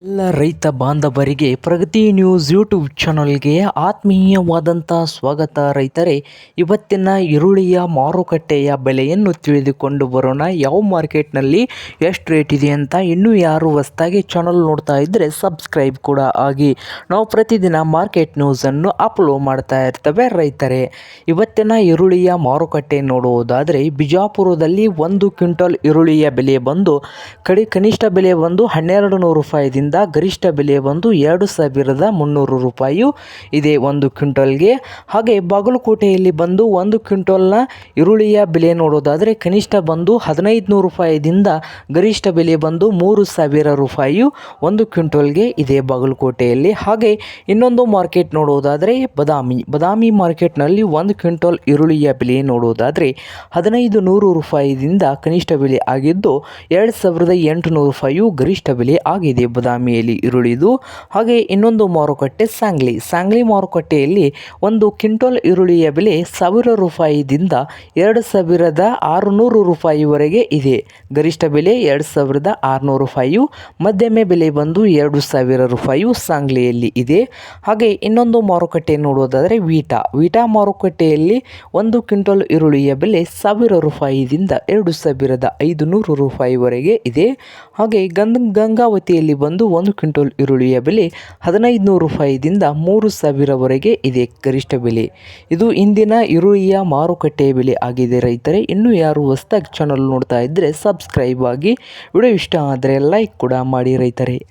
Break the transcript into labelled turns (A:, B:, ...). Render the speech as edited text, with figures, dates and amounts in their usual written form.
A: ಎಲ್ಲ ರೈತ ಬಾಂಧವರಿಗೆ ಪ್ರಗತಿ ನ್ಯೂಸ್ ಯೂಟ್ಯೂಬ್ ಚಾನಲ್ಗೆ ಆತ್ಮೀಯವಾದಂಥ ಸ್ವಾಗತ. ರೈತರೇ, ಇವತ್ತಿನ ಈರುಳ್ಳಿಯ ಮಾರುಕಟ್ಟೆಯ ಬೆಲೆಯನ್ನು ತಿಳಿದುಕೊಂಡು ಬರೋಣ. ಯಾವ ಮಾರ್ಕೆಟ್ನಲ್ಲಿ ಎಷ್ಟು ರೇಟ್ ಇದೆ ಅಂತ. ಇನ್ನೂ ಯಾರು ಹೊಸದಾಗಿ ಚಾನಲ್ ನೋಡ್ತಾ ಇದ್ದರೆ ಸಬ್ಸ್ಕ್ರೈಬ್ ಕೂಡ ಆಗಿ. ನಾವು ಪ್ರತಿದಿನ ಮಾರ್ಕೆಟ್ ನ್ಯೂಸನ್ನು ಅಪ್ಲೋಡ್ ಮಾಡ್ತಾ ಇರ್ತೇವೆ. ರೈತರೇ, ಇವತ್ತಿನ ಈರುಳ್ಳಿಯ ಮಾರುಕಟ್ಟೆ ನೋಡುವುದಾದರೆ ಬಿಜಾಪುರದಲ್ಲಿ 1 ಕ್ವಿಂಟಲ್ ಈರುಳ್ಳಿಯ ಬೆಲೆ ಬಂದು ಕನಿಷ್ಠ ಬೆಲೆ ಬಂದು 1200 ರೂಪಾಯಿದಿಂದ ಗರಿಷ್ಠ ಬೆಲೆ ಬಂದು 2300 ರೂಪಾಯಿ ಇದೆ 1 ಕ್ವಿಂಟಲ್ಗೆ. ಹಾಗೆ ಬಾಗಲಕೋಟೆಯಲ್ಲಿ ಬಂದು 1 ಕ್ವಿಂಟಲ್ನ ಈರುಳ್ಳಿಯ ಬೆಲೆ ನೋಡೋದಾದರೆ ಕನಿಷ್ಠ ಬಂದು 1500 ರೂಪಾಯಿದಿಂದ ಗರಿಷ್ಠ ಬೆಲೆ ಬಂದು 3000 ರೂಪಾಯಿ 1 ಕ್ವಿಂಟಲ್ಗೆ ಇದೆ ಬಾಗಲಕೋಟೆಯಲ್ಲಿ. ಹಾಗೆ ಇನ್ನೊಂದು ಮಾರ್ಕೆಟ್ ನೋಡೋದಾದರೆ ಬದಾಮಿ ಮಾರ್ಕೆಟ್ನಲ್ಲಿ 1 ಕ್ವಿಂಟಲ್ ಈರುಳ್ಳಿಯ ಬೆಲೆ ನೋಡೋದಾದರೆ 1500 ರೂಪಾಯಿದಿಂದ ಕನಿಷ್ಠ ಬೆಲೆ ಆಗಿದ್ದು 2800 ರೂಪಾಯಿ ಗರಿಷ್ಠ ಬೆಲೆ ಆಗಿದೆ ಬದಾಮಿಯಲ್ಲಿ ಈರುಳ್ಳಿದು. ಹಾಗೆ ಇನ್ನೊಂದು ಮಾರುಕಟ್ಟೆ ಸಾಂಗ್ಲಿ ಮಾರುಕಟ್ಟೆಯಲ್ಲಿ 1 ಕ್ವಿಂಟಲ್ ಈರುಳ್ಳಿಯ ಬೆಲೆ 1000 ರೂಪಾಯಿದಿಂದ 2600 ರೂಪಾಯಿವರೆಗೆ ಇದೆ. ಗರಿಷ್ಠ ಬೆಲೆ 2600 ರೂಪಾಯಿ, ಮಧ್ಯಮ ಬೆಲೆ ಬಂದು 2000 ರೂಪಾಯಿ ಸಾಂಗ್ಲಿಯಲ್ಲಿ ಇದೆ. ಹಾಗೆ ಇನ್ನೊಂದು ಮಾರುಕಟ್ಟೆ ನೋಡೋದಾದರೆ ವೀಟಾ ಮಾರುಕಟ್ಟೆಯಲ್ಲಿ 1 ಕ್ವಿಂಟಲ್ ಈರುಳ್ಳಿಯ ಬೆಲೆ 1000 ರೂಪಾಯಿದಿಂದ 2500 ರೂಪಾಯಿವರೆಗೆ ಇದೆ. ಹಾಗೆ ಗಂಗಾವತಿಯಲ್ಲಿ ಬಂದು 1 ಕ್ವಿಂಟಲ್ ಈರುಳ್ಳಿಯ ಬೆಲೆ 1500 ರೂಪಾಯಿದಿಂದ 3000ವರೆಗೆ ಇದೆ ಗರಿಷ್ಠ ಬೆಲೆ. ಇದು ಇಂದಿನ ಈರುಳ್ಳಿಯ ಮಾರುಕಟ್ಟೆಯ ಬೆಲೆ ಆಗಿದೆ. ರೈತರೇ, ಇನ್ನೂ ಯಾರು ಹೊಸದಾಗಿ ಚಾನಲ್ ನೋಡ್ತಾ ಇದ್ದರೆ ಸಬ್ಸ್ಕ್ರೈಬ್ ಆಗಿ. ವಿಡಿಯೋ ಇಷ್ಟ ಆದರೆ ಲೈಕ್ ಕೂಡ ಮಾಡಿ ರೈತರೇ.